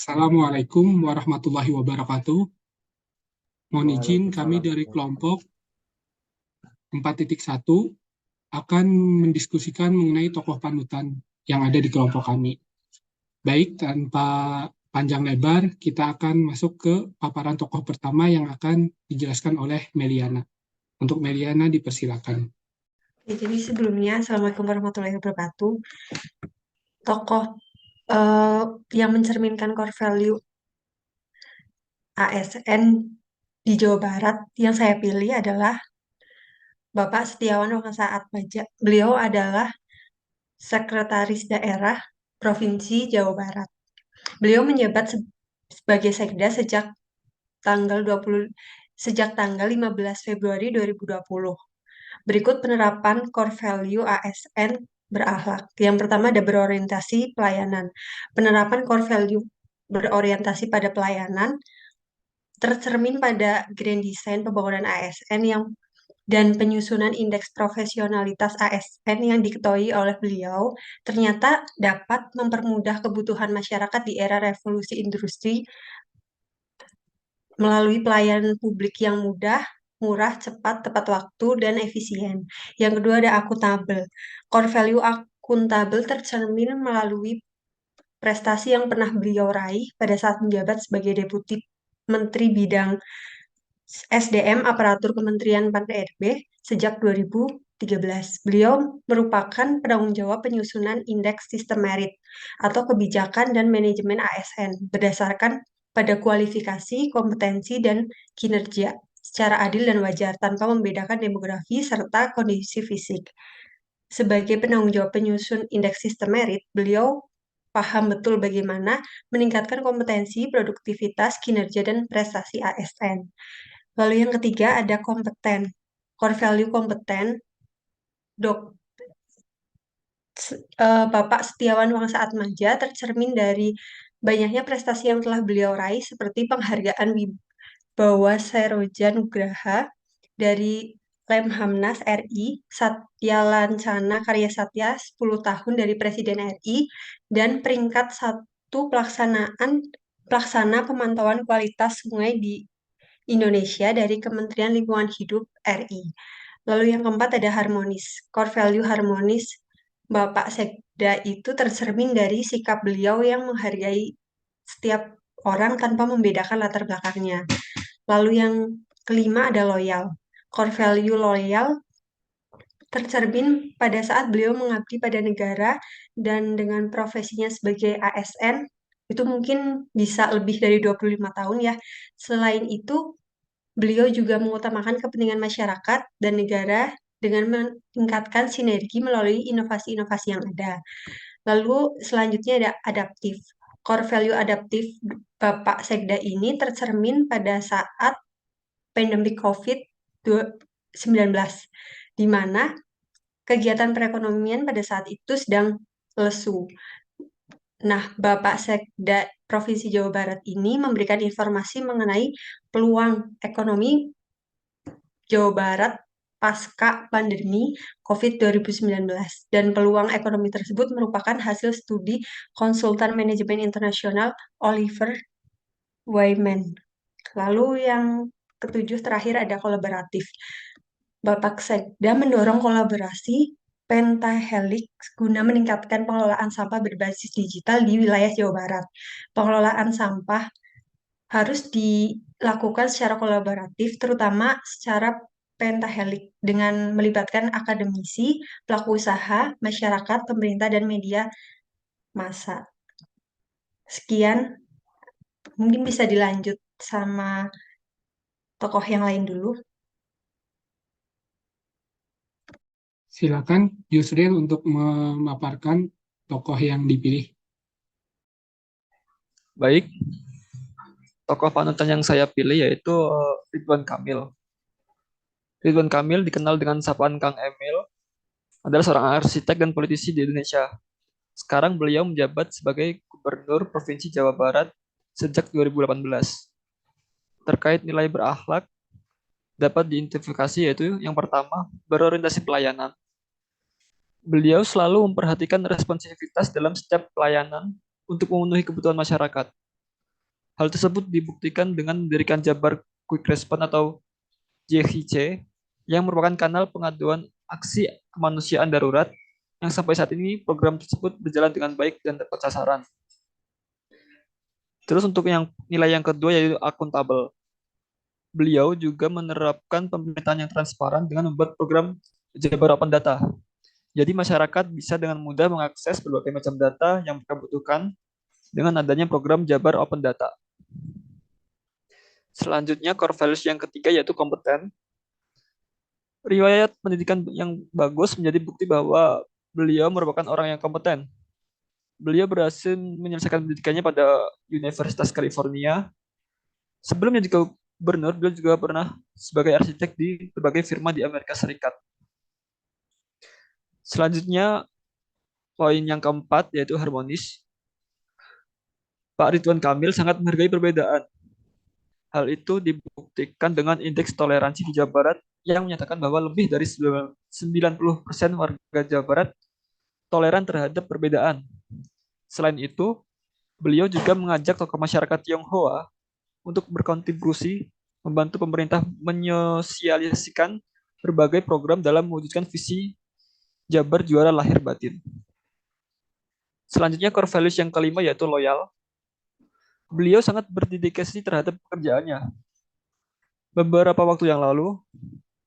Assalamualaikum warahmatullahi wabarakatuh. Mohon izin kami Waalaikumsalam. dari kelompok 4.1 akan mendiskusikan mengenai tokoh panutan yang ada di kelompok kami. Baik, tanpa panjang lebar, kita akan masuk ke paparan tokoh pertama yang akan dijelaskan oleh Meliana. Untuk Meliana dipersilakan. Ya, jadi sebelumnya, Assalamualaikum warahmatullahi wabarakatuh. Tokoh yang mencerminkan core value ASN di Jawa Barat yang saya pilih adalah Bapak Setiawan Wangsa Atmaja. Beliau adalah Sekretaris Daerah Provinsi Jawa Barat. Beliau menjabat sebagai Sekda sejak tanggal 15 Februari 2020. Berikut penerapan core value ASN berakhlak. Yang pertama ada berorientasi pelayanan. Penerapan core value berorientasi pada pelayanan tercermin pada grand design pembangunan ASN dan penyusunan indeks profesionalitas ASN yang diketuai oleh beliau ternyata dapat mempermudah kebutuhan masyarakat di era revolusi industri melalui pelayanan publik yang mudah, murah, cepat, tepat waktu, dan efisien. Yang kedua ada akuntabel. Core value akuntabel tercermin melalui prestasi yang pernah beliau raih pada saat menjabat sebagai Deputi Menteri Bidang SDM Aparatur Kementerian Pan-RB sejak 2013. Beliau merupakan penanggung jawab penyusunan indeks sistem merit atau kebijakan dan manajemen ASN berdasarkan pada kualifikasi, kompetensi, dan kinerja secara adil dan wajar tanpa membedakan demografi serta kondisi fisik. Sebagai penanggung jawab penyusun indeks sistem merit, beliau paham betul bagaimana meningkatkan kompetensi, produktivitas, kinerja, dan prestasi ASN. Lalu yang ketiga ada kompeten. Core value kompeten, Bapak Setiawan Wangsa Atmaja tercermin dari banyaknya prestasi yang telah beliau raih seperti penghargaan Wibawa Seroja Nugraha dari Lemhamnas RI, Satya Lancana Karya Satya 10 tahun dari Presiden RI, dan peringkat 1 pelaksana pemantauan kualitas sungai di Indonesia dari Kementerian Lingkungan Hidup RI. Lalu yang keempat ada harmonis. Core value harmonis Bapak Sekda itu tercermin dari sikap beliau yang menghargai setiap orang tanpa membedakan latar belakangnya. Lalu yang kelima ada loyal. Core value loyal tercermin pada saat beliau mengabdi pada negara dan dengan profesinya sebagai ASN itu mungkin bisa lebih dari 25 tahun ya. Selain itu, beliau juga mengutamakan kepentingan masyarakat dan negara dengan meningkatkan sinergi melalui inovasi-inovasi yang ada. Lalu selanjutnya ada adaptif. Core value adaptif Bapak Sekda ini tercermin pada saat pandemi COVID-19, di mana kegiatan perekonomian pada saat itu sedang lesu. Nah, Bapak Sekda Provinsi Jawa Barat ini memberikan informasi mengenai peluang ekonomi Jawa Barat pasca pandemi COVID 2019 dan peluang ekonomi tersebut merupakan hasil studi konsultan manajemen internasional Oliver Wyman. Lalu yang ketujuh terakhir ada kolaboratif. Bapak Sekda mendorong kolaborasi pentahelix guna meningkatkan pengelolaan sampah berbasis digital di wilayah Jawa Barat. Pengelolaan sampah harus dilakukan secara kolaboratif, terutama secara pentahelix dengan melibatkan akademisi, pelaku usaha, masyarakat, pemerintah, dan media massa. Sekian, mungkin bisa dilanjut sama tokoh yang lain dulu. Silakan Yusril untuk memaparkan tokoh yang dipilih. Baik, tokoh panutan yang saya pilih yaitu Ridwan Kamil. Ridwan Kamil dikenal dengan sapaan Kang Emil, adalah seorang arsitek dan politisi di Indonesia. Sekarang beliau menjabat sebagai Gubernur Provinsi Jawa Barat sejak 2018. Terkait nilai berakhlak, dapat diidentifikasi yaitu yang pertama, berorientasi pelayanan. Beliau selalu memperhatikan responsivitas dalam setiap pelayanan untuk memenuhi kebutuhan masyarakat. Hal tersebut dibuktikan dengan mendirikan Jabar Quick Response atau JQC yang merupakan kanal pengaduan aksi kemanusiaan darurat yang sampai saat ini program tersebut berjalan dengan baik dan tepat sasaran. Terus untuk yang nilai yang kedua yaitu akuntabel. Beliau juga menerapkan pemerintahan yang transparan dengan membuat program Jabar Open Data. Jadi masyarakat bisa dengan mudah mengakses berbagai macam data yang mereka butuhkan dengan adanya program Jabar Open Data. Selanjutnya core values yang ketiga yaitu kompeten. Riwayat pendidikan yang bagus menjadi bukti bahwa beliau merupakan orang yang kompeten. Beliau berhasil menyelesaikan pendidikannya pada Universitas California. Sebelum jadi gubernur, beliau juga pernah sebagai arsitek di berbagai firma di Amerika Serikat. Selanjutnya, poin yang keempat yaitu harmonis. Pak Ridwan Kamil sangat menghargai perbedaan. Hal itu dibuktikan dengan indeks toleransi di Jawa Barat yang menyatakan bahwa lebih dari 90% warga Jawa Barat toleran terhadap perbedaan. Selain itu, beliau juga mengajak tokoh masyarakat Tionghoa untuk berkontribusi membantu pemerintah menyosialisasikan berbagai program dalam mewujudkan visi Jabar Juara Lahir Batin. Selanjutnya core values yang kelima yaitu loyal. Beliau sangat berdedikasi terhadap pekerjaannya. Beberapa waktu yang lalu,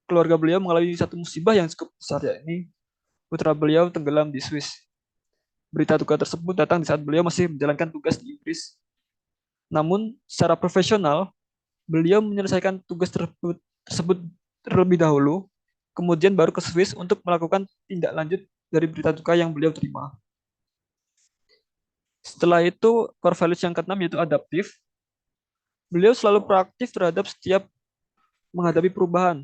keluarga beliau mengalami satu musibah yang cukup besar, yakni putra beliau tenggelam di Swiss. Berita duka tersebut datang di saat beliau masih menjalankan tugas di Inggris. Namun, secara profesional, beliau menyelesaikan tugas tersebut terlebih dahulu, kemudian baru ke Swiss untuk melakukan tindak lanjut dari berita duka yang beliau terima. Setelah itu, core values yang keenam yaitu adaptif. Beliau selalu proaktif terhadap setiap menghadapi perubahan.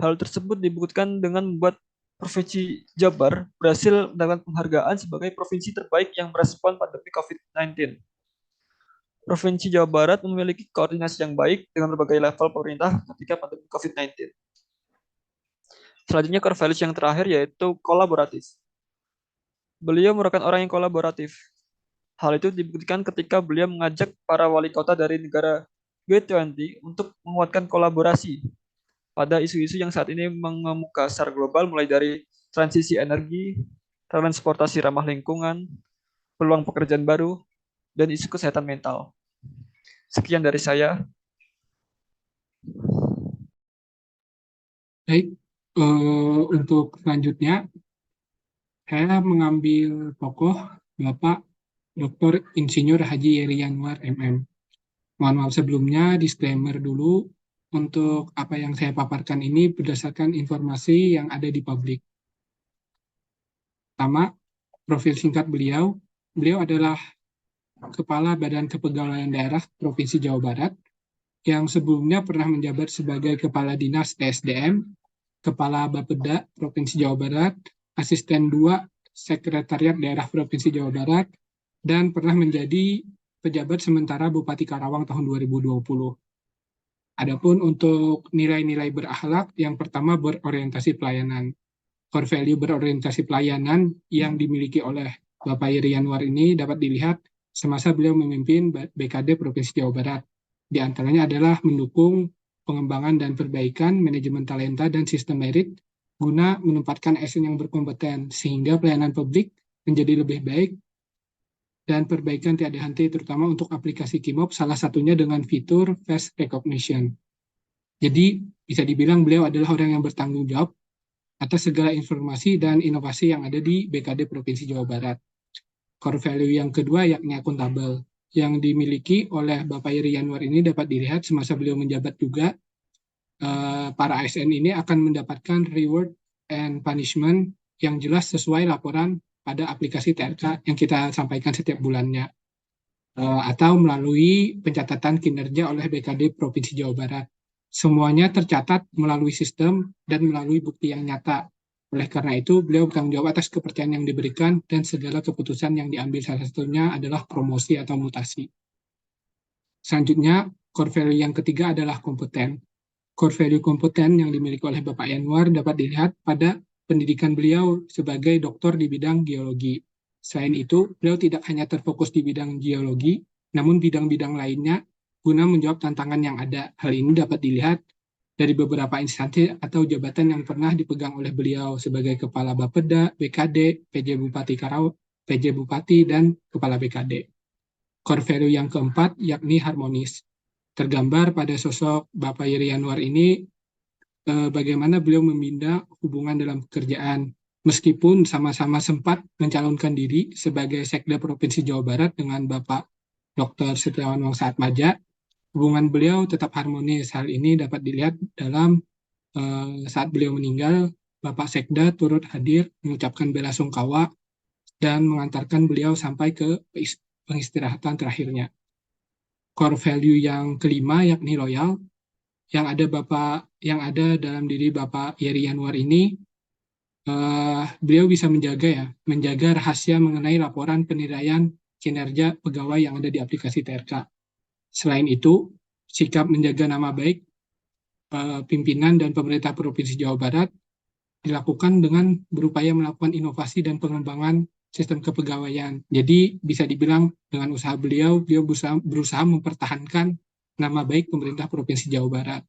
Hal tersebut dibuktikan dengan membuat Provinsi Jabar berhasil mendapatkan penghargaan sebagai provinsi terbaik yang merespon pandemi COVID-19. Provinsi Jawa Barat memiliki koordinasi yang baik dengan berbagai level pemerintah ketika pandemi COVID-19. Selanjutnya core values yang terakhir yaitu kolaboratif. Beliau merupakan orang yang kolaboratif. Hal itu dibuktikan ketika beliau mengajak para wali kota dari negara G20 untuk menguatkan kolaborasi pada isu-isu yang saat ini mengemuka secara global, mulai dari transisi energi, transportasi ramah lingkungan, peluang pekerjaan baru, dan isu kesehatan mental. Sekian dari saya. Baik, untuk selanjutnya saya mengambil tokoh Bapak Dr. Insinyur Haji Yeri Yanuar MM. Mohon maaf sebelumnya, disclaimer dulu, untuk apa yang saya paparkan ini berdasarkan informasi yang ada di publik. Pertama, profil singkat beliau adalah Kepala Badan Kepegawaian Daerah Provinsi Jawa Barat, yang sebelumnya pernah menjabat sebagai Kepala Dinas ESDM, Kepala Bapeda Provinsi Jawa Barat, Asisten 2 Sekretariat Daerah Provinsi Jawa Barat, dan pernah menjadi pejabat sementara Bupati Karawang tahun 2020. Adapun untuk nilai-nilai berakhlak, yang pertama berorientasi pelayanan. Core value berorientasi pelayanan yang dimiliki oleh Bapak Yeri Yanuar ini dapat dilihat semasa beliau memimpin BKD Provinsi Jawa Barat. Di antaranya adalah mendukung pengembangan dan perbaikan manajemen talenta dan sistem merit guna menempatkan ASN yang berkompeten sehingga pelayanan publik menjadi lebih baik dan perbaikan tiada henti terutama untuk aplikasi KIMOP, salah satunya dengan fitur face recognition. Jadi bisa dibilang beliau adalah orang yang bertanggung jawab atas segala informasi dan inovasi yang ada di BKD Provinsi Jawa Barat. Core value yang kedua yakni akuntabel, yang dimiliki oleh Bapak Yeri Yanuar ini dapat dilihat semasa beliau menjabat juga. Para ASN ini akan mendapatkan reward and punishment yang jelas sesuai laporan pada aplikasi TRK yang kita sampaikan setiap bulannya, atau melalui pencatatan kinerja oleh BKD Provinsi Jawa Barat. Semuanya tercatat melalui sistem dan melalui bukti yang nyata. Oleh karena itu, beliau bertanggung jawab atas kepercayaan yang diberikan dan segala keputusan yang diambil, salah satunya adalah promosi atau mutasi. Selanjutnya, core value yang ketiga adalah kompeten. Core value kompeten yang dimiliki oleh Bapak Yanuar dapat dilihat pada pendidikan beliau sebagai doktor di bidang geologi. Selain itu, beliau tidak hanya terfokus di bidang geologi, namun bidang-bidang lainnya guna menjawab tantangan yang ada. Hal ini dapat dilihat dari beberapa instansi atau jabatan yang pernah dipegang oleh beliau sebagai Kepala Bapeda, BKD, PJ Bupati Karawang, PJ Bupati, dan Kepala BKD. Core value yang keempat yakni harmonis. Tergambar pada sosok Bapak Yeri Yanuar ini bagaimana beliau membina hubungan dalam pekerjaan. Meskipun sama-sama sempat mencalonkan diri sebagai Sekda Provinsi Jawa Barat dengan Bapak Dr. Setiawan Wangsaatmadja, hubungan beliau tetap harmonis. Hal ini dapat dilihat dalam saat beliau meninggal, Bapak Sekda turut hadir mengucapkan bela sungkawa dan mengantarkan beliau sampai ke pengistirahatan terakhirnya. Core value yang kelima yakni loyal, yang ada dalam diri Bapak Yeri Yanuar ini, beliau bisa menjaga rahasia mengenai laporan penilaian kinerja pegawai yang ada di aplikasi TRK. Selain itu, sikap menjaga nama baik pimpinan dan pemerintah Provinsi Jawa Barat dilakukan dengan berupaya melakukan inovasi dan pengembangan sistem kepegawaian. Jadi bisa dibilang dengan usaha beliau berusaha mempertahankan nama baik pemerintah Provinsi Jawa Barat.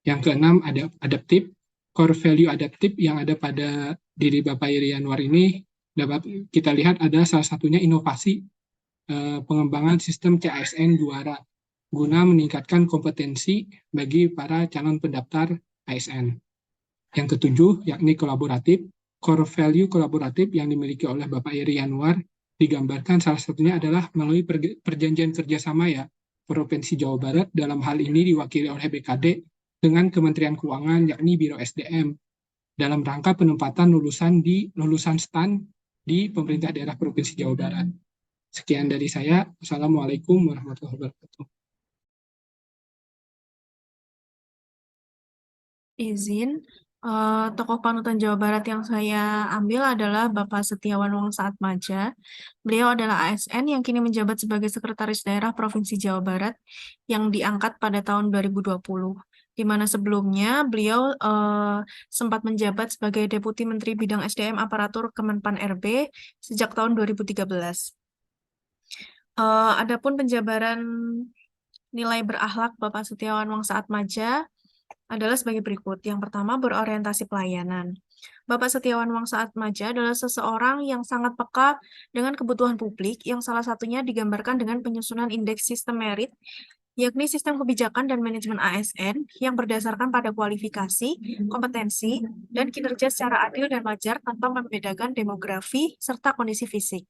Yang keenam, adaptif. Core value adaptif yang ada pada diri Bapak Yeri Yanuar ini dapat kita lihat ada salah satunya inovasi pengembangan sistem CASN Juara guna meningkatkan kompetensi bagi para calon pendaftar ASN. Yang ketujuh, yakni kolaboratif. Core value kolaboratif yang dimiliki oleh Bapak Yeri Yanuar digambarkan salah satunya adalah melalui perjanjian kerjasama Provinsi Jawa Barat, dalam hal ini diwakili oleh BKD dengan Kementerian Keuangan, yakni Biro SDM, dalam rangka penempatan lulusan STAN di pemerintah daerah Provinsi Jawa Barat. Sekian dari saya. Wassalamualaikum warahmatullahi wabarakatuh. Izin, tokoh panutan Jawa Barat yang saya ambil adalah Bapak Setiawan Wangsaatmadja. Beliau adalah ASN yang kini menjabat sebagai Sekretaris Daerah Provinsi Jawa Barat yang diangkat pada tahun 2020, di mana sebelumnya beliau sempat menjabat sebagai Deputi Menteri Bidang SDM Aparatur Kemenpan RB sejak tahun 2013. Adapun penjabaran nilai berakhlak Bapak Setiawan Wangsaatmadja adalah sebagai berikut. Yang pertama, berorientasi pelayanan. Bapak Setiawan Wangsaatmadja adalah seseorang yang sangat peka dengan kebutuhan publik, yang salah satunya digambarkan dengan penyusunan indeks sistem merit, yakni sistem kebijakan dan manajemen ASN yang berdasarkan pada kualifikasi, kompetensi, dan kinerja secara adil dan wajar tanpa membedakan demografi serta kondisi fisik.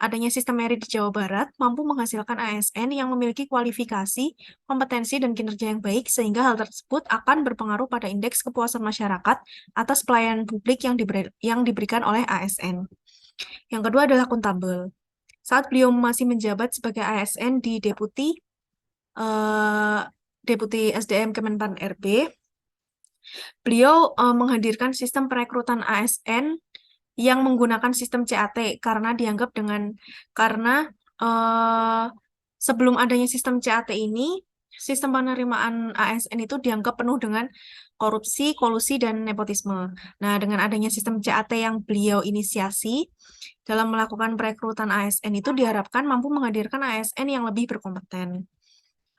Adanya sistem merit di Jawa Barat mampu menghasilkan ASN yang memiliki kualifikasi, kompetensi, dan kinerja yang baik, sehingga hal tersebut akan berpengaruh pada indeks kepuasan masyarakat atas pelayanan publik yang diberikan oleh ASN. Yang kedua adalah akuntabel. Saat beliau masih menjabat sebagai ASN di Deputi SDM Kemenpan RB, beliau menghadirkan sistem perekrutan ASN yang menggunakan sistem CAT karena sebelum adanya sistem CAT ini, sistem penerimaan ASN itu dianggap penuh dengan korupsi, kolusi, dan nepotisme. Nah, dengan adanya sistem CAT yang beliau inisiasi dalam melakukan perekrutan ASN itu diharapkan mampu menghadirkan ASN yang lebih berkompeten.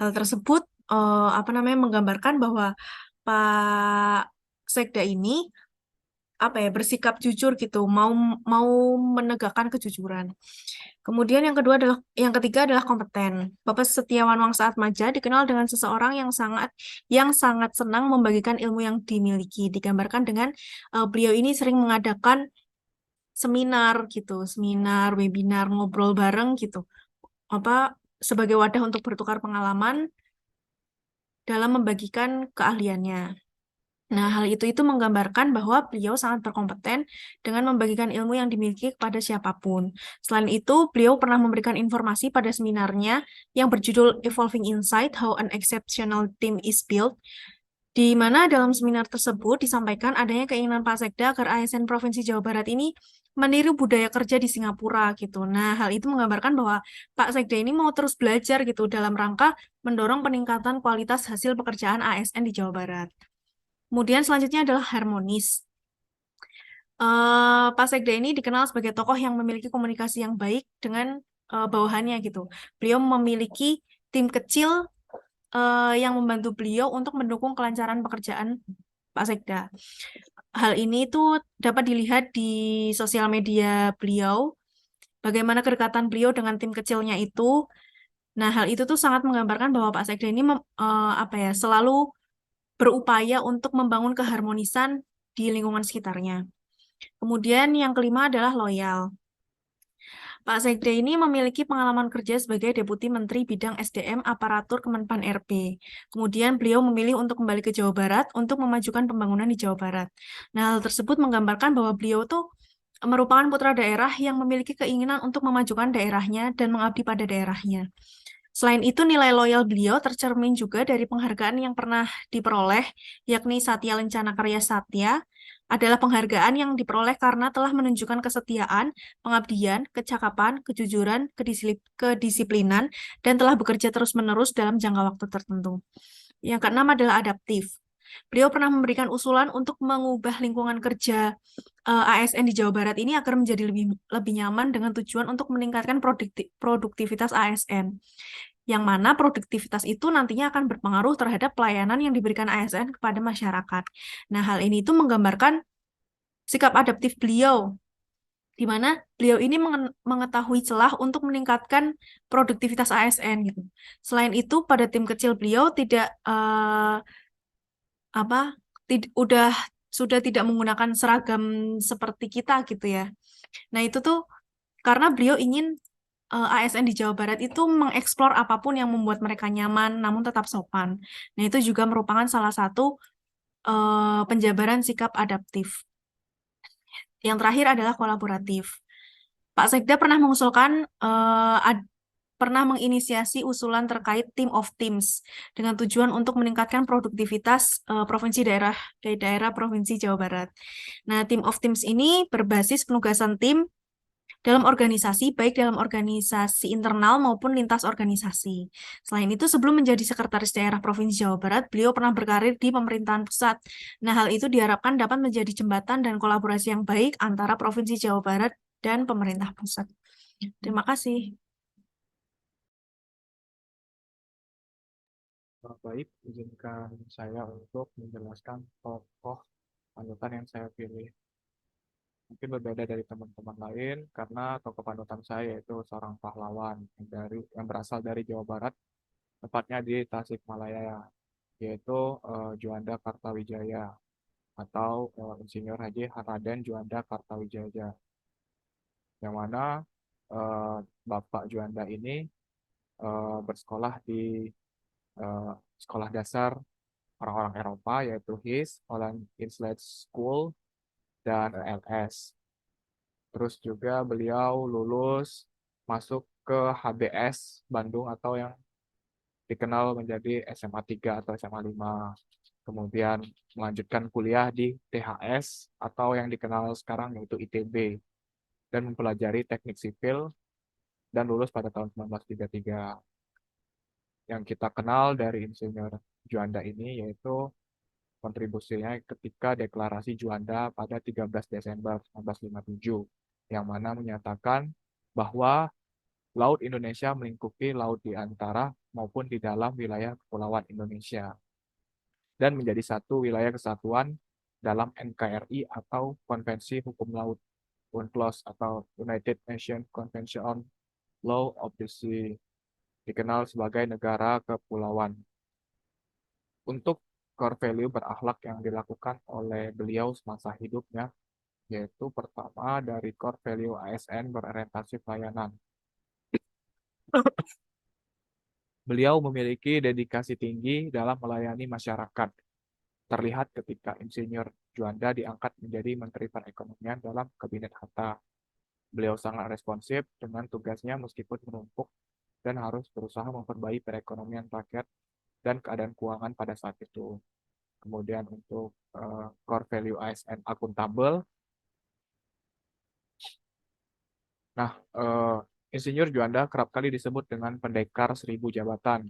Hal tersebut menggambarkan bahwa Pak Sekda ini bersikap jujur gitu, mau menegakkan kejujuran. Kemudian yang ketiga adalah kompeten. Bapak Setiawan Wangsaatmadja dikenal dengan seseorang yang sangat senang membagikan ilmu yang dimiliki. Digambarkan dengan beliau ini sering mengadakan seminar, webinar, ngobrol bareng gitu. Sebagai wadah untuk bertukar pengalaman dalam membagikan keahliannya. Nah, hal itu menggambarkan bahwa beliau sangat berkompeten dengan membagikan ilmu yang dimiliki kepada siapapun. Selain itu, beliau pernah memberikan informasi pada seminarnya yang berjudul Evolving Insight, How an Exceptional Team is Built, di mana dalam seminar tersebut disampaikan adanya keinginan Pak Sekda agar ASN Provinsi Jawa Barat ini meniru budaya kerja di Singapura gitu. Nah, hal itu menggambarkan bahwa Pak Sekda ini mau terus belajar gitu dalam rangka mendorong peningkatan kualitas hasil pekerjaan ASN di Jawa Barat. Kemudian selanjutnya adalah harmonis. Pak Sekda ini dikenal sebagai tokoh yang memiliki komunikasi yang baik dengan bawahannya gitu. Beliau memiliki tim kecil yang membantu beliau untuk mendukung kelancaran pekerjaan Pak Sekda. Hal ini itu dapat dilihat di sosial media beliau, bagaimana kedekatan beliau dengan tim kecilnya itu. Nah, hal itu tuh sangat menggambarkan bahwa Pak Sekda ini selalu berupaya untuk membangun keharmonisan di lingkungan sekitarnya. Kemudian yang kelima adalah loyal. Pak Sekda ini memiliki pengalaman kerja sebagai Deputi Menteri Bidang SDM Aparatur Kemenpan RB. Kemudian beliau memilih untuk kembali ke Jawa Barat untuk memajukan pembangunan di Jawa Barat. Nah, hal tersebut menggambarkan bahwa beliau tuh merupakan putra daerah yang memiliki keinginan untuk memajukan daerahnya dan mengabdi pada daerahnya. Selain itu, nilai loyal beliau tercermin juga dari penghargaan yang pernah diperoleh, yakni Satya Lencana Karya Satya, adalah penghargaan yang diperoleh karena telah menunjukkan kesetiaan, pengabdian, kecakapan, kejujuran, kedisiplinan, dan telah bekerja terus-menerus dalam jangka waktu tertentu. Yang keenam adalah adaptif. Beliau pernah memberikan usulan untuk mengubah lingkungan kerja ASN di Jawa Barat ini agar menjadi lebih nyaman dengan tujuan untuk meningkatkan produktivitas ASN. Yang mana produktivitas itu nantinya akan berpengaruh terhadap pelayanan yang diberikan ASN kepada masyarakat. Nah, hal ini itu menggambarkan sikap adaptif beliau, di mana beliau ini mengetahui celah untuk meningkatkan produktivitas ASN gitu. Selain itu, pada tim kecil beliau tidak sudah tidak menggunakan seragam seperti kita gitu ya. Nah, itu tuh karena beliau ingin ASN di Jawa Barat itu mengeksplor apapun yang membuat mereka nyaman namun tetap sopan. Nah, itu juga merupakan salah satu penjabaran sikap adaptif. Yang terakhir adalah kolaboratif. Pak Sekda pernah menginisiasi usulan terkait team of teams dengan tujuan untuk meningkatkan produktivitas daerah provinsi Jawa Barat. Nah, team of teams ini berbasis penugasan tim dalam organisasi, baik dalam organisasi internal maupun lintas organisasi. Selain itu, sebelum menjadi sekretaris daerah Provinsi Jawa Barat, beliau pernah berkarir di pemerintahan pusat. Nah, hal itu diharapkan dapat menjadi jembatan dan kolaborasi yang baik antara Provinsi Jawa Barat dan pemerintah pusat. Terima kasih. Baik, izinkan saya untuk menjelaskan tokoh panutan yang saya pilih. Mungkin berbeda dari teman-teman lain karena tokoh panutan saya yaitu seorang pahlawan yang berasal dari Jawa Barat, tepatnya di Tasikmalaya, yaitu Juanda Kartawijaya atau Insinyur Haji Raden Juanda Kartawijaya, yang mana Bapak Juanda ini bersekolah di sekolah dasar orang-orang Eropa, yaitu HIS, Holland Insulet School, dan ELS. Terus juga beliau lulus masuk ke HBS Bandung atau yang dikenal menjadi SMA 3 atau SMA 5. Kemudian melanjutkan kuliah di THS atau yang dikenal sekarang yaitu ITB dan mempelajari teknik sipil dan lulus pada tahun 1933. Yang kita kenal dari Insinyur Juanda ini yaitu kontribusinya ketika deklarasi Juanda pada 13 Desember 1957, yang mana menyatakan bahwa Laut Indonesia melingkupi laut di antara maupun di dalam wilayah Kepulauan Indonesia, dan menjadi satu wilayah kesatuan dalam NKRI atau Konvensi Hukum Laut, UNCLOS atau United Nations Convention on Law of the Sea, dikenal sebagai negara kepulauan. Untuk core value berakhlak yang dilakukan oleh beliau semasa hidupnya, yaitu pertama dari core value ASN berorientasi pelayanan. Beliau memiliki dedikasi tinggi dalam melayani masyarakat. Terlihat ketika Insinyur Juanda diangkat menjadi Menteri Perekonomian dalam Kabinet Hatta. Beliau sangat responsif dengan tugasnya meskipun menumpuk dan harus berusaha memperbaiki perekonomian rakyat dan keadaan keuangan pada saat itu. Kemudian untuk core value ASN akuntabel. Nah, Insinyur Juanda kerap kali disebut dengan pendekar 1000 jabatan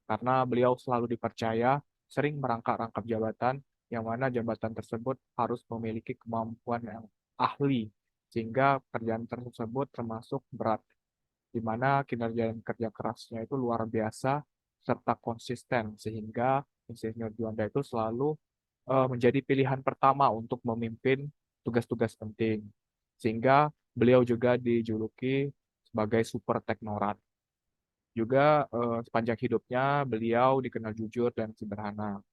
karena beliau selalu dipercaya sering merangkap-rangkap jabatan, yang mana jabatan tersebut harus memiliki kemampuan yang ahli sehingga pekerjaan tersebut termasuk berat. di mana kinerja dan kerja kerasnya itu luar biasa serta konsisten, sehingga Insinyur Juanda itu selalu menjadi pilihan pertama untuk memimpin tugas-tugas penting. Sehingga beliau juga dijuluki sebagai super teknokrat. Juga sepanjang hidupnya beliau dikenal jujur dan sederhana.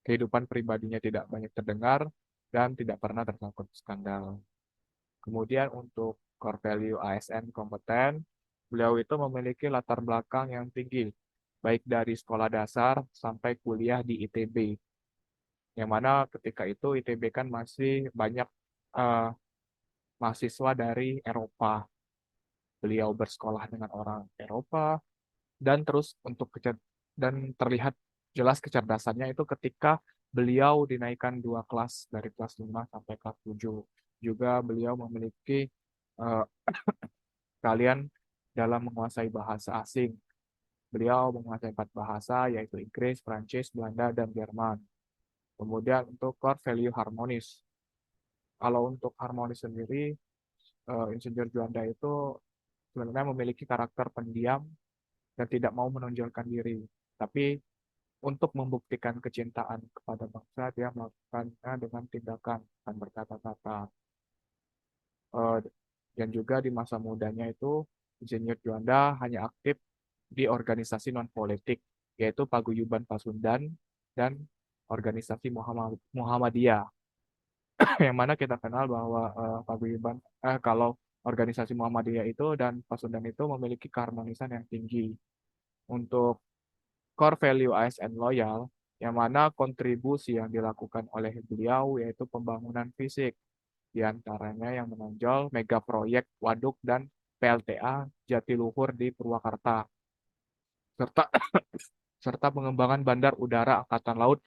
Kehidupan pribadinya tidak banyak terdengar dan tidak pernah tersangkut skandal. Kemudian untuk core value ASN kompeten, beliau itu memiliki latar belakang yang tinggi, baik dari sekolah dasar sampai kuliah di ITB. Yang mana ketika itu ITB kan masih banyak eh, mahasiswa dari Eropa. Beliau bersekolah dengan orang Eropa, dan terus dan terlihat jelas kecerdasannya itu ketika beliau dinaikkan 2 kelas dari kelas 5 sampai kelas 7. Juga beliau memiliki eh, keahlian dalam menguasai bahasa asing. Beliau menguasai 4 bahasa, yaitu Inggris, Prancis, Belanda, dan Jerman. Kemudian untuk core value harmonis. Kalau untuk harmonis sendiri, Insinyur Juanda itu sebenarnya memiliki karakter pendiam dan tidak mau menonjolkan diri. Tapi untuk membuktikan kecintaan kepada bangsa, dia melakukannya dengan tindakan dan berkata-kata. Eh, Dan juga di masa mudanya itu, Insinyur Juanda hanya aktif di organisasi non-politik, yaitu Paguyuban Pasundan dan organisasi Muhammadiyah. Yang mana kita kenal bahwa kalau organisasi Muhammadiyah itu dan Pasundan itu memiliki keharmonisan yang tinggi. Untuk core value ASN loyal, yang mana kontribusi yang dilakukan oleh beliau yaitu pembangunan fisik, di antaranya yang menonjol mega proyek waduk dan PLTA Jatiluhur di Purwakarta, serta serta pengembangan bandar udara Angkatan Laut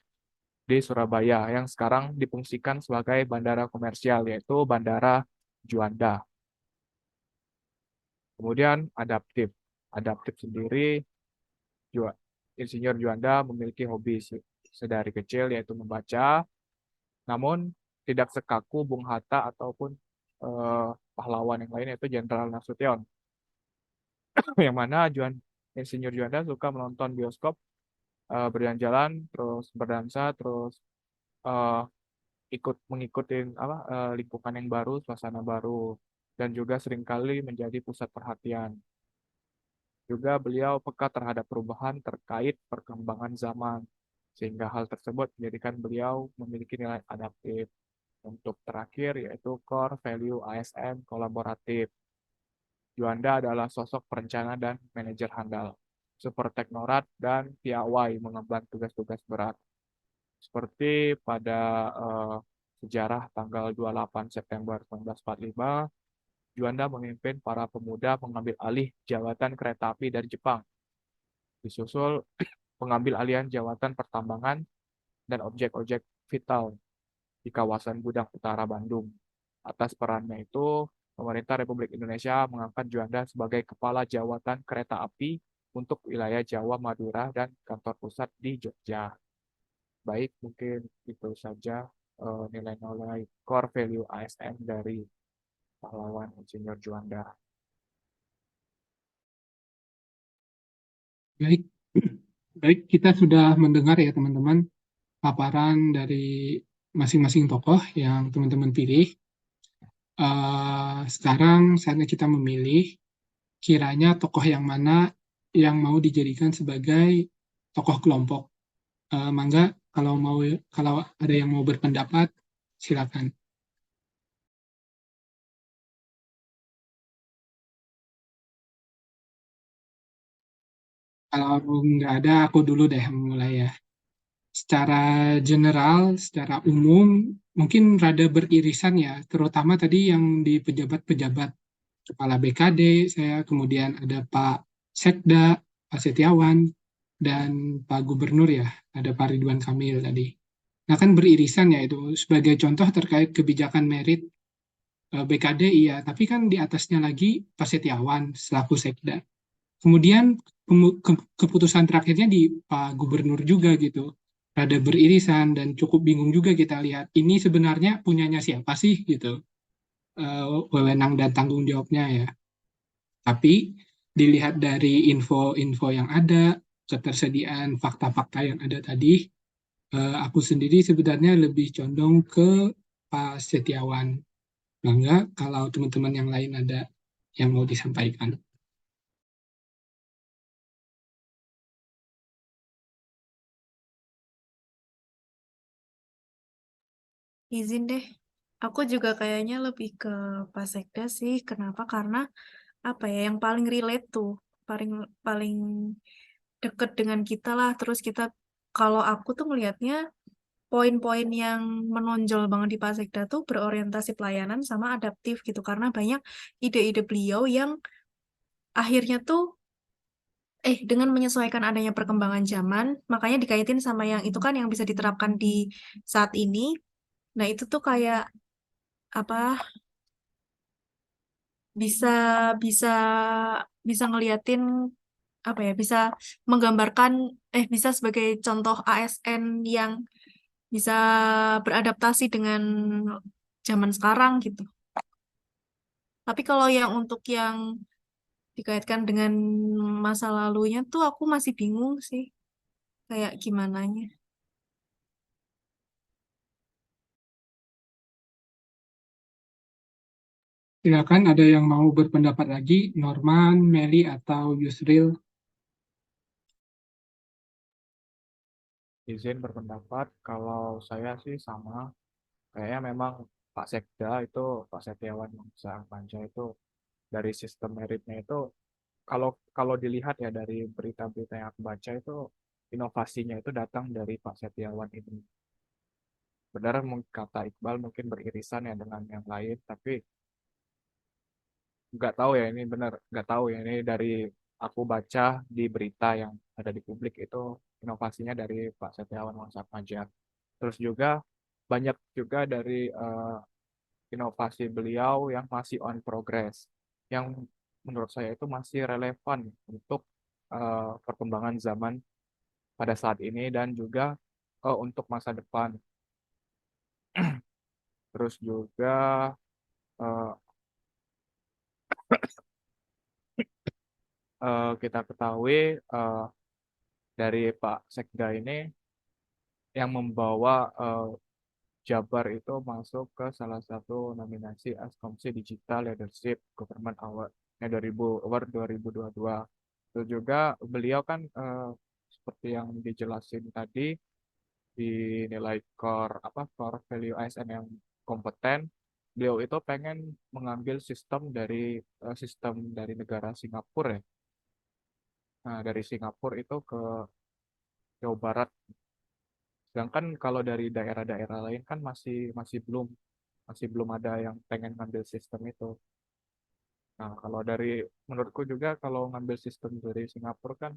di Surabaya yang sekarang difungsikan sebagai bandara komersial, yaitu Bandara Juanda. Kemudian adaptif. Adaptif sendiri, Insinyur Juanda memiliki hobi sedari kecil, yaitu membaca, namun tidak sekaku Bung Hatta ataupun pahlawan yang lain, yaitu Jenderal Nasution. Yang mana Insinyur Juanda suka menonton bioskop, berjalan-jalan, terus berdansa, terus eh, mengikuti lingkungan yang baru, suasana baru, dan juga seringkali menjadi pusat perhatian. Juga beliau peka terhadap perubahan terkait perkembangan zaman, sehingga hal tersebut menjadikan beliau memiliki nilai adaptif. Untuk terakhir yaitu core value ASN kolaboratif. Juanda adalah sosok perencana dan manajer handal, super teknorat dan piawai mengemban tugas-tugas berat. Seperti pada sejarah tanggal 28 September 1945, Juanda memimpin para pemuda mengambil alih jabatan kereta api dari Jepang. Disusul pengambil alihan jabatan pertambangan dan objek-objek vital di kawasan Gudang Utara Bandung. Atas perannya itu, pemerintah Republik Indonesia mengangkat Juanda sebagai Kepala Jawatan Kereta Api untuk wilayah Jawa, Madura, dan kantor pusat di Jogja. Baik, mungkin itu saja nilai-nilai core value ASN dari pahlawan Insinyur Juanda. Baik, baik kita sudah mendengar ya teman-teman paparan dari masing-masing tokoh yang teman-teman pilih. Sekarang saatnya kita memilih kiranya tokoh yang mana yang mau dijadikan sebagai tokoh kelompok. Mangga kalau ada yang mau berpendapat silakan. Kalau nggak ada, aku dulu deh mulai ya. Secara general, secara umum, mungkin rada beririsan ya, terutama tadi yang di pejabat-pejabat. Kepala BKD, saya kemudian ada Pak Sekda, Pak Setiawan, dan Pak Gubernur ya, ada Pak Ridwan Kamil tadi. Nah kan beririsan ya itu, sebagai contoh terkait kebijakan merit BKD iya, tapi kan di atasnya lagi Pak Setiawan selaku Sekda. Kemudian keputusan terakhirnya di Pak Gubernur juga gitu. Rada beririsan dan cukup bingung juga kita lihat. Ini sebenarnya punyanya siapa sih gitu. Wewenang dan tanggung jawabnya ya. Tapi dilihat dari info-info yang ada, ketersediaan fakta-fakta yang ada tadi, aku sendiri sebenarnya lebih condong ke Pak Setiawan. Bangga kalau teman-teman yang lain ada yang mau disampaikan. Izin deh. Aku juga kayaknya lebih ke Pak Sekda sih. Kenapa? Karena apa ya, yang paling relate tuh, paling paling deket dengan kita lah. Terus kita, kalau aku tuh melihatnya poin-poin yang menonjol banget di Pak Sekda tuh berorientasi pelayanan sama adaptif gitu. Karena banyak ide-ide beliau yang akhirnya tuh dengan menyesuaikan adanya perkembangan zaman, makanya dikaitin sama yang itu kan yang bisa diterapkan di saat ini. Nah, itu tuh kayak apa, bisa bisa bisa ngeliatin apa ya, bisa menggambarkan bisa sebagai contoh ASN yang bisa beradaptasi dengan zaman sekarang gitu. Tapi kalau yang untuk yang dikaitkan dengan masa lalunya tuh aku masih bingung sih, kayak gimananya. Silakan ada yang mau berpendapat lagi, Norman, Meli, atau Yusril. Izin berpendapat, kalau saya sih sama, kayaknya memang Pak Sekda itu, Pak Setiawan Bangsa Panca itu dari sistem meritnya itu, kalau kalau dilihat ya dari berita-berita yang aku baca itu, inovasinya itu datang dari Pak Setiawan ini. Benar kata Iqbal mungkin beririsan ya dengan yang lain, tapi nggak tahu ya ini benar, nggak tahu ya ini dari aku baca di berita yang ada di publik itu inovasinya dari Pak Setiawan Wangsaatmadja. Terus juga banyak juga dari inovasi beliau yang masih on progress, yang menurut saya itu masih relevan untuk perkembangan zaman pada saat ini dan juga untuk masa depan. Terus juga eh, kita ketahui eh, dari Pak Sekda ini yang membawa Jabar itu masuk ke salah satu nominasi Askomsi Digital Leadership Government Award 2022. Itu juga beliau kan seperti yang dijelasin tadi dinilai core value ASN yang kompeten. Beliau itu pengen mengambil sistem dari negara Singapura ya. Nah, dari Singapura itu ke Jawa Barat. Sedangkan kalau dari daerah-daerah lain kan masih belum ada yang pengen ngambil sistem itu. Nah, kalau menurutku juga kalau ngambil sistem dari Singapura kan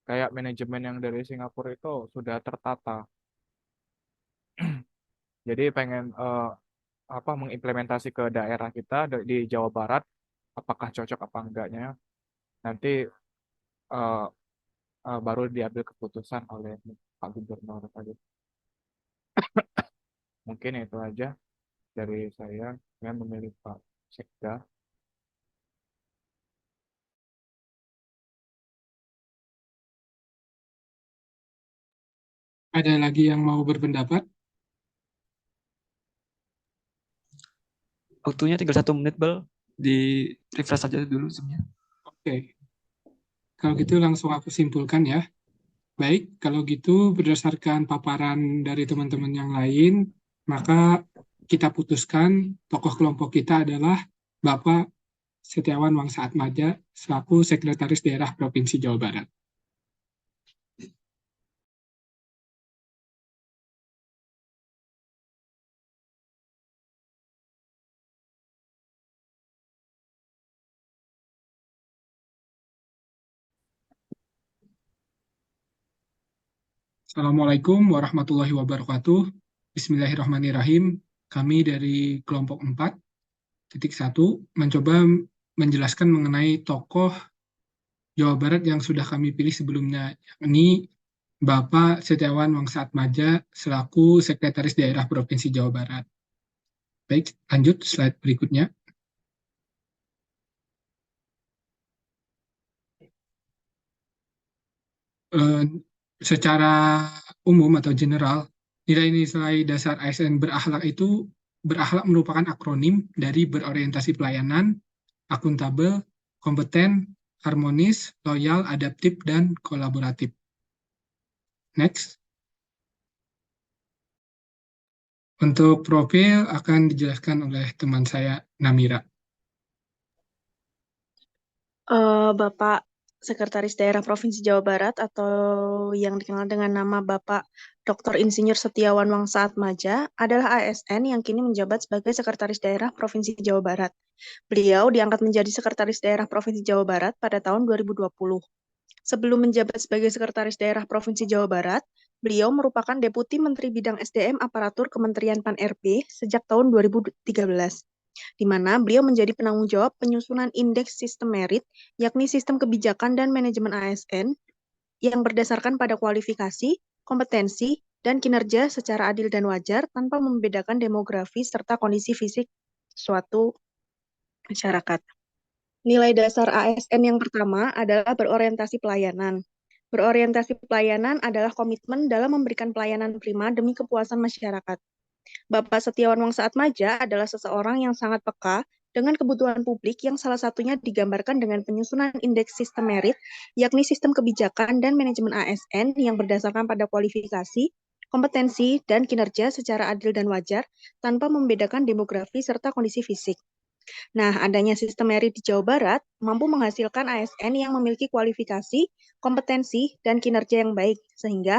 kayak manajemen yang dari Singapura itu sudah tertata. Jadi pengen mengimplementasi ke daerah kita di Jawa Barat, apakah cocok apa enggaknya, nanti eh, baru diambil keputusan oleh Pak Gubernur tadi. Mungkin itu aja dari saya yang memilih Pak Sekda. Ada lagi yang mau berpendapat? Waktunya tinggal 1 menit, Bal. Di refresh aja dulu sebenarnya. Oke, kalau gitu langsung aku simpulkan ya. Baik, kalau gitu berdasarkan paparan dari teman-teman yang lain, maka kita putuskan tokoh kelompok kita adalah Bapak Setiawan Wangsaatmadja selaku Sekretaris Daerah Provinsi Jawa Barat. Assalamualaikum warahmatullahi wabarakatuh. Bismillahirrahmanirrahim. Kami dari kelompok 4.1 mencoba menjelaskan mengenai tokoh Jawa Barat yang sudah kami pilih sebelumnya, yakni Bapak Setiawan Wangsaatmadja selaku Sekretaris Daerah Provinsi Jawa Barat. Baik, lanjut slide berikutnya. Eh, Secara umum atau general, nilai-nilai dasar ASN berakhlak merupakan akronim dari berorientasi pelayanan, akuntabel, kompeten, harmonis, loyal, adaptif, dan kolaboratif. Next. Untuk profil akan dijelaskan oleh teman saya, Namira. Bapak Sekretaris Daerah Provinsi Jawa Barat atau yang dikenal dengan nama Bapak Dr. Insinyur Setiawan Wangsa Atmaja adalah ASN yang kini menjabat sebagai Sekretaris Daerah Provinsi Jawa Barat. Beliau diangkat menjadi Sekretaris Daerah Provinsi Jawa Barat pada tahun 2020. Sebelum menjabat sebagai Sekretaris Daerah Provinsi Jawa Barat, beliau merupakan Deputi Menteri Bidang SDM Aparatur Kementerian Pan-RB sejak tahun 2013, di mana beliau menjadi penanggung jawab penyusunan indeks sistem merit, yakni sistem kebijakan dan manajemen ASN yang berdasarkan pada kualifikasi, kompetensi, dan kinerja secara adil dan wajar tanpa membedakan demografi serta kondisi fisik suatu masyarakat. Nilai dasar ASN yang pertama adalah berorientasi pelayanan. Berorientasi pelayanan adalah komitmen dalam memberikan pelayanan prima demi kepuasan masyarakat. Bapak Setiawan Wangsa Atmaja adalah seseorang yang sangat peka dengan kebutuhan publik yang salah satunya digambarkan dengan penyusunan indeks sistem merit, yakni sistem kebijakan dan manajemen ASN yang berdasarkan pada kualifikasi, kompetensi, dan kinerja secara adil dan wajar tanpa membedakan demografi serta kondisi fisik. Nah, adanya sistem merit di Jawa Barat mampu menghasilkan ASN yang memiliki kualifikasi, kompetensi, dan kinerja yang baik, sehingga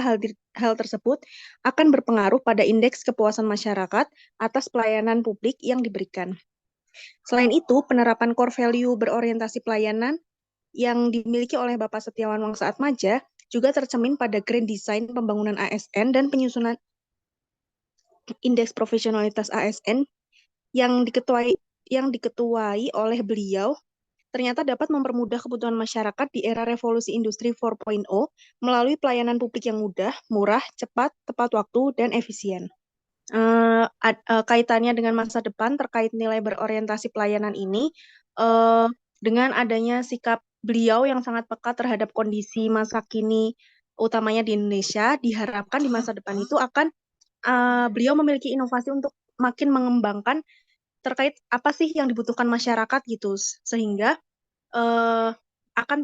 hal tersebut akan berpengaruh pada indeks kepuasan masyarakat atas pelayanan publik yang diberikan. Selain itu, penerapan core value berorientasi pelayanan yang dimiliki oleh Bapak Setiawan Wangsa Atmaja juga tercermin pada grand design pembangunan ASN dan penyusunan indeks profesionalitas ASN yang diketuai oleh beliau ternyata dapat mempermudah kebutuhan masyarakat di era revolusi industri 4.0 melalui pelayanan publik yang mudah, murah, cepat, tepat waktu, dan efisien. Kaitannya dengan masa depan terkait nilai berorientasi pelayanan ini, dengan adanya sikap beliau yang sangat peka terhadap kondisi masa kini, utamanya di Indonesia, diharapkan di masa depan itu akan beliau memiliki inovasi untuk makin mengembangkan terkait apa sih yang dibutuhkan masyarakat gitu, sehingga akan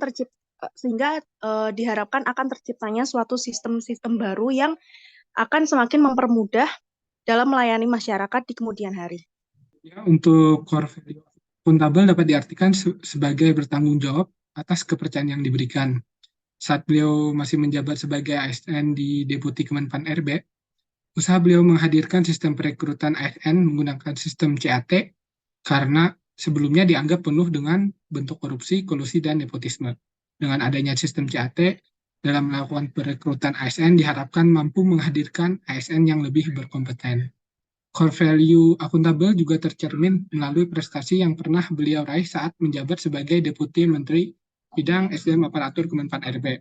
diharapkan akan terciptanya suatu sistem-sistem baru yang akan semakin mempermudah dalam melayani masyarakat di kemudian hari. Ya, untuk core value akuntabel dapat diartikan sebagai bertanggung jawab atas kepercayaan yang diberikan. Saat beliau masih menjabat sebagai ASN di Deputi Kemenpan RB, usaha beliau menghadirkan sistem perekrutan ASN menggunakan sistem CAT karena sebelumnya dianggap penuh dengan bentuk korupsi, kolusi, dan nepotisme. Dengan adanya sistem CAT, dalam melakukan perekrutan ASN diharapkan mampu menghadirkan ASN yang lebih berkompeten. Core value akuntabel juga tercermin melalui prestasi yang pernah beliau raih saat menjabat sebagai Deputi Menteri Bidang SDM Aparatur Kemenpan RB.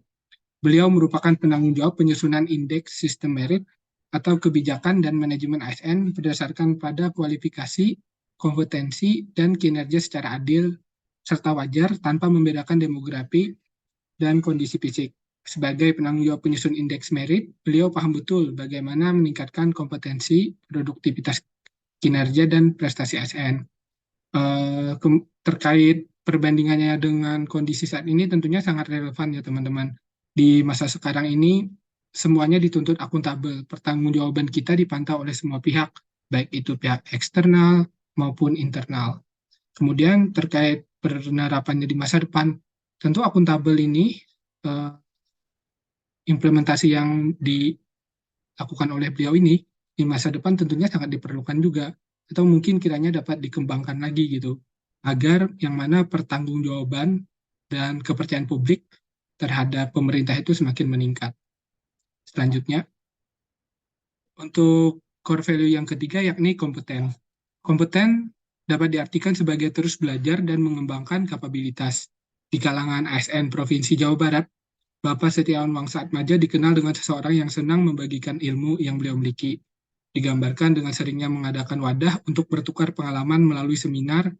Beliau merupakan penanggung jawab penyusunan indeks sistem merit atau kebijakan dan manajemen ASN berdasarkan pada kualifikasi, kompetensi, dan kinerja secara adil serta wajar tanpa membedakan demografi dan kondisi fisik. Sebagai penanggung jawab penyusun indeks merit, beliau paham betul bagaimana meningkatkan kompetensi, produktivitas kinerja, dan prestasi ASN. Terkait perbandingannya dengan kondisi saat ini tentunya sangat relevan ya teman-teman. Di masa sekarang ini semuanya dituntut akuntabel. Pertanggungjawaban kita dipantau oleh semua pihak, baik itu pihak eksternal maupun internal. Kemudian terkait penerapannya di masa depan, tentu akuntabel ini implementasi yang dilakukan oleh beliau ini di masa depan tentunya sangat diperlukan juga, atau mungkin kiranya dapat dikembangkan lagi gitu, agar yang mana pertanggungjawaban dan kepercayaan publik terhadap pemerintah itu semakin meningkat. Selanjutnya, untuk core value yang ketiga yakni kompeten. Kompeten dapat diartikan sebagai terus belajar dan mengembangkan kapabilitas. Di kalangan ASN Provinsi Jawa Barat, Bapak Setiawan Wangsa Atmaja dikenal dengan seseorang yang senang membagikan ilmu yang beliau miliki. Digambarkan dengan seringnya mengadakan wadah untuk bertukar pengalaman melalui seminar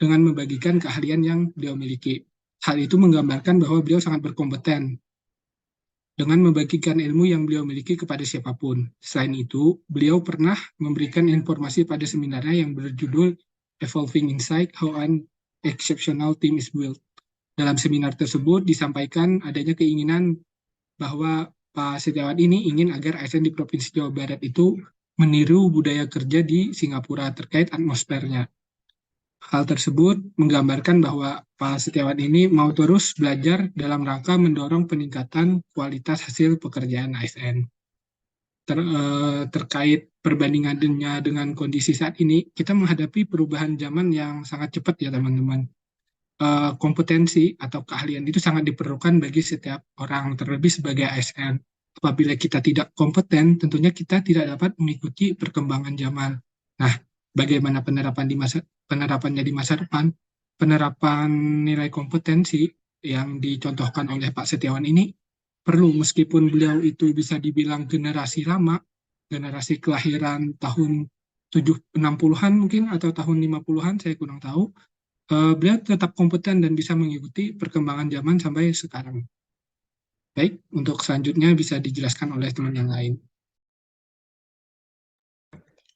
dengan membagikan keahlian yang beliau miliki. Hal itu menggambarkan bahwa beliau sangat berkompeten dengan membagikan ilmu yang beliau miliki kepada siapapun. Selain itu, beliau pernah memberikan informasi pada seminarnya yang berjudul Evolving Insight, How an Exceptional Team is Built. Dalam seminar tersebut disampaikan adanya keinginan bahwa Pak Setiawan ini ingin agar ASN di Provinsi Jawa Barat itu meniru budaya kerja di Singapura terkait atmosfernya. Hal tersebut menggambarkan bahwa Pak Setiawan ini mau terus belajar dalam rangka mendorong peningkatan kualitas hasil pekerjaan ASN. Terkait perbandingannya dengan kondisi saat ini, kita menghadapi perubahan zaman yang sangat cepat ya teman-teman. Kompetensi atau keahlian itu sangat diperlukan bagi setiap orang, terlebih sebagai ASN. Apabila kita tidak kompeten, tentunya kita tidak dapat mengikuti perkembangan zaman. Nah, bagaimana penerapannya di masa depan? Penerapan nilai kompetensi yang dicontohkan oleh Pak Setiawan ini perlu, meskipun beliau itu bisa dibilang generasi lama, generasi kelahiran tahun 60-an mungkin atau tahun 50-an, saya kurang tahu. Beliau tetap kompeten dan bisa mengikuti perkembangan zaman sampai sekarang. Baik, untuk selanjutnya bisa dijelaskan oleh teman yang lain.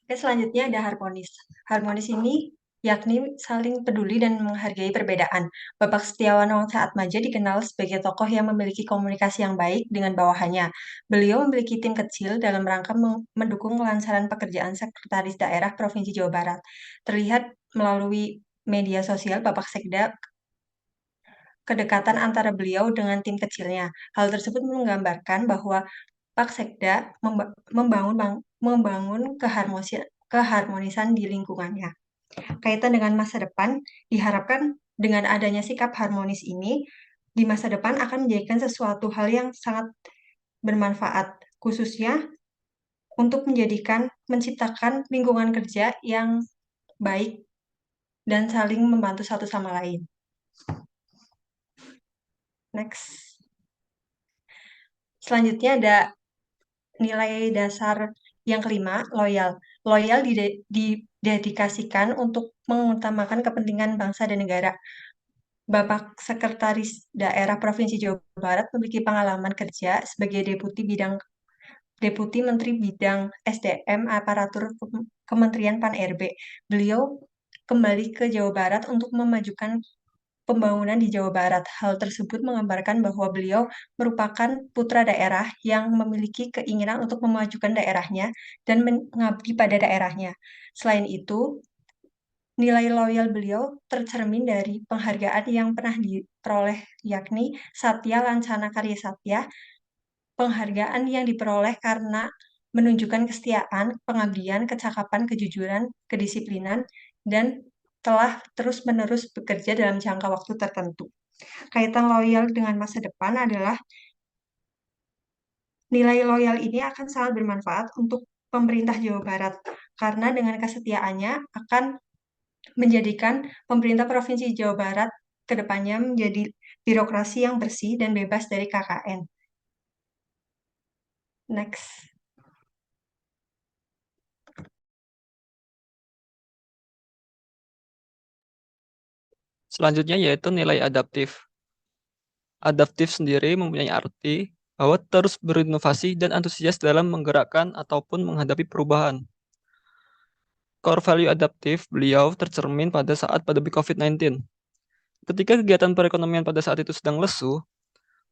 Oke, selanjutnya ada harmonis. Harmonis ini yakni saling peduli dan menghargai perbedaan. Bapak Setiawan Wangsaatmadja dikenal sebagai tokoh yang memiliki komunikasi yang baik dengan bawahannya. Beliau memiliki tim kecil dalam rangka mendukung kelancaran pekerjaan Sekretaris Daerah Provinsi Jawa Barat. Terlihat melalui media sosial Bapak Sekda kedekatan antara beliau dengan tim kecilnya. Hal tersebut menggambarkan bahwa Pak Sekda membangun keharmonisan di lingkungannya. Kaitan dengan masa depan, diharapkan dengan adanya sikap harmonis ini, di masa depan akan menjadikan sesuatu hal yang sangat bermanfaat, khususnya untuk menciptakan lingkungan kerja yang baik dan saling membantu satu sama lain. Next. Selanjutnya ada nilai dasar yang kelima, loyal. Loyal didedikasikan untuk mengutamakan kepentingan bangsa dan negara. Bapak Sekretaris Daerah Provinsi Jawa Barat memiliki pengalaman kerja sebagai Deputi Menteri Bidang SDM Aparatur Kementerian Pan-RB. Beliau kembali ke Jawa Barat untuk memajukan pembangunan di Jawa Barat. Hal tersebut menggambarkan bahwa beliau merupakan putra daerah yang memiliki keinginan untuk memajukan daerahnya dan mengabdi pada daerahnya. Selain itu, nilai loyal beliau tercermin dari penghargaan yang pernah diperoleh, yakni Satya Lancana Karya Satya. Penghargaan yang diperoleh karena menunjukkan kesetiaan, pengabdian, kecakapan, kejujuran, kedisiplinan, dan telah terus-menerus bekerja dalam jangka waktu tertentu. Kaitan loyal dengan masa depan adalah nilai loyal ini akan sangat bermanfaat untuk pemerintah Jawa Barat, karena dengan kesetiaannya akan menjadikan pemerintah Provinsi Jawa Barat ke depannya menjadi birokrasi yang bersih dan bebas dari KKN. Next. Selanjutnya yaitu nilai adaptif. Adaptif sendiri mempunyai arti bahwa terus berinovasi dan antusias dalam menggerakkan ataupun menghadapi perubahan. Core value adaptif beliau tercermin pada saat pandemi COVID-19. Ketika kegiatan perekonomian pada saat itu sedang lesu,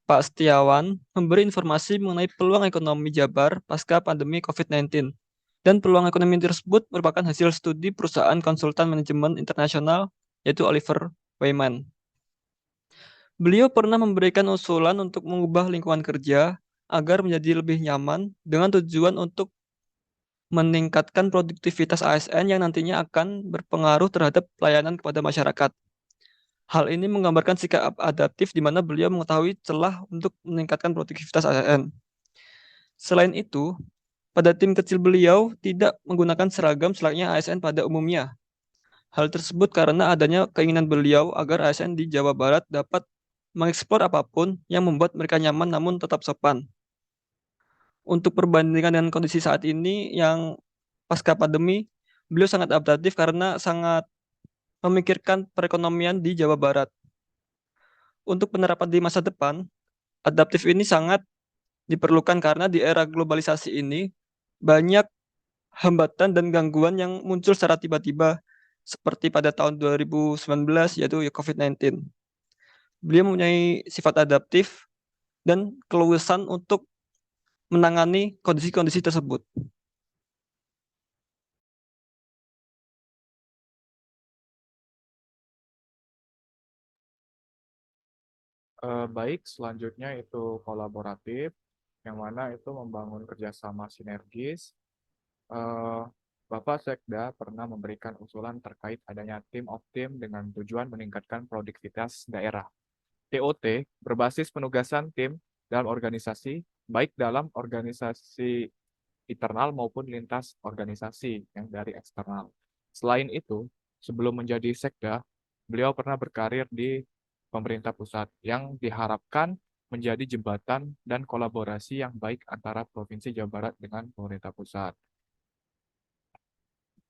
Pak Setiawan memberi informasi mengenai peluang ekonomi Jabar pasca pandemi COVID-19. Dan peluang ekonomi tersebut merupakan hasil studi perusahaan konsultan manajemen internasional, yaitu Oliver Wyman. Beliau pernah memberikan usulan untuk mengubah lingkungan kerja agar menjadi lebih nyaman dengan tujuan untuk meningkatkan produktivitas ASN yang nantinya akan berpengaruh terhadap pelayanan kepada masyarakat. Hal ini menggambarkan sikap adaptif di mana beliau mengetahui celah untuk meningkatkan produktivitas ASN. Selain itu, pada tim kecil beliau tidak menggunakan seragam selayaknya ASN pada umumnya. Hal tersebut karena adanya keinginan beliau agar ASN di Jawa Barat dapat mengeksplor apapun yang membuat mereka nyaman namun tetap sopan. Untuk perbandingan dengan kondisi saat ini yang pasca pandemi, beliau sangat adaptif karena sangat memikirkan perekonomian di Jawa Barat. Untuk penerapan di masa depan, adaptif ini sangat Diperlukan karena di era globalisasi ini banyak hambatan dan gangguan yang muncul secara tiba-tiba seperti pada tahun 2019 yaitu COVID-19. Beliau mempunyai sifat adaptif dan keluasan untuk menangani kondisi-kondisi tersebut. Baik, selanjutnya itu kolaboratif, yang mana itu membangun kerjasama sinergis. Eh, Bapak Sekda pernah memberikan usulan terkait adanya tim of team dengan tujuan meningkatkan produktivitas daerah. TOT berbasis penugasan tim dalam organisasi, baik dalam organisasi internal maupun lintas organisasi yang dari eksternal. Selain itu, sebelum menjadi sekda, beliau pernah berkarir di pemerintah pusat yang diharapkan menjadi jembatan dan kolaborasi yang baik antara Provinsi Jawa Barat dengan pemerintah pusat.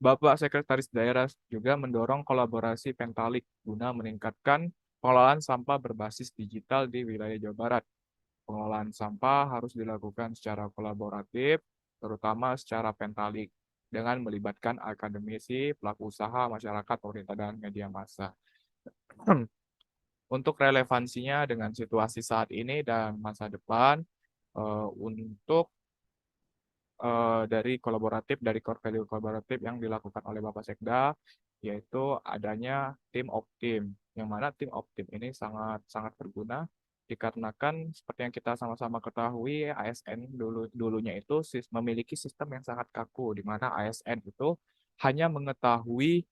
Bapak Sekretaris Daerah juga mendorong kolaborasi Pentalik guna meningkatkan pengelolaan sampah berbasis digital di wilayah Jawa Barat. Pengelolaan sampah harus dilakukan secara kolaboratif, terutama secara Pentalik, dengan melibatkan akademisi, pelaku usaha, masyarakat, pemerintah, dan media massa. Untuk relevansinya dengan situasi saat ini dan masa depan, untuk dari core value kolaboratif yang dilakukan oleh Bapak Sekda, yaitu adanya tim of team, yang mana tim of team ini sangat sangat berguna dikarenakan seperti yang kita sama-sama ketahui, ASN dulunya itu memiliki sistem yang sangat kaku, di mana ASN itu hanya mengetahui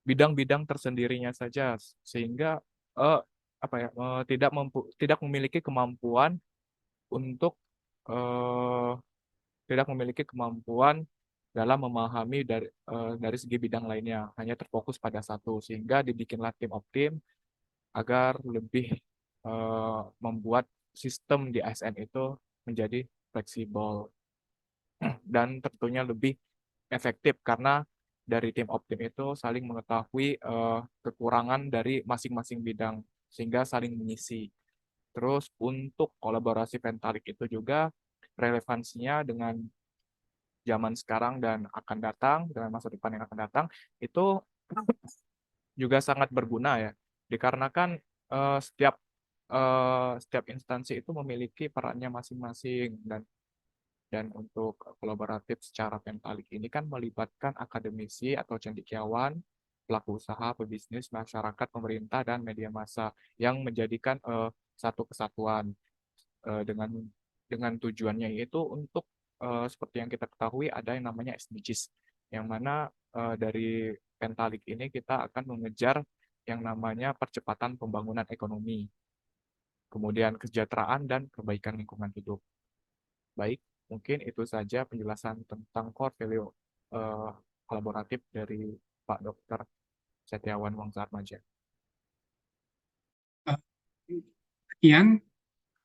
bidang-bidang tersendirinya saja, sehingga tidak memiliki kemampuan untuk tidak memiliki kemampuan dalam memahami dari segi bidang lainnya, hanya terfokus pada satu, sehingga dibikinlah tim of team agar lebih membuat sistem di ASN itu menjadi fleksibel dan tentunya lebih efektif karena dari tim of team itu saling mengetahui kekurangan dari masing-masing bidang sehingga saling mengisi. Terus untuk kolaborasi Pentalik itu juga relevansinya dengan zaman sekarang dan akan datang, dengan masa depan yang akan datang, itu juga sangat berguna ya, dikarenakan setiap instansi itu memiliki perannya masing-masing dan untuk kolaboratif secara Pentalik ini kan melibatkan akademisi atau cendekiawan, pelaku usaha, pebisnis, masyarakat, pemerintah, dan media massa yang menjadikan satu kesatuan dengan tujuannya yaitu untuk seperti yang kita ketahui ada yang namanya SDGs, yang mana dari Pentalik ini kita akan mengejar yang namanya percepatan pembangunan ekonomi, kemudian kesejahteraan dan perbaikan lingkungan hidup. Baik, mungkin itu saja penjelasan tentang core value kolaboratif dari Pak Dr. Setiawan Wangsaatmadja. Sekian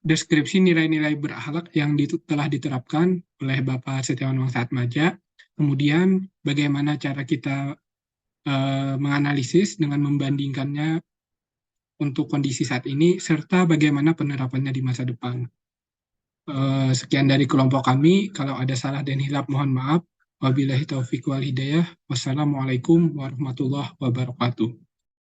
deskripsi nilai-nilai berakhlak yang telah diterapkan oleh Bapak Setiawan Wangsaatmadja. Kemudian bagaimana cara kita menganalisis dengan membandingkannya untuk kondisi saat ini, serta bagaimana penerapannya di masa depan. Sekian dari kelompok kami. Kalau ada salah dan hilaf, mohon maaf. Wabillahi taufiq wal hidayah. Wassalamualaikum warahmatullahi wabarakatuh.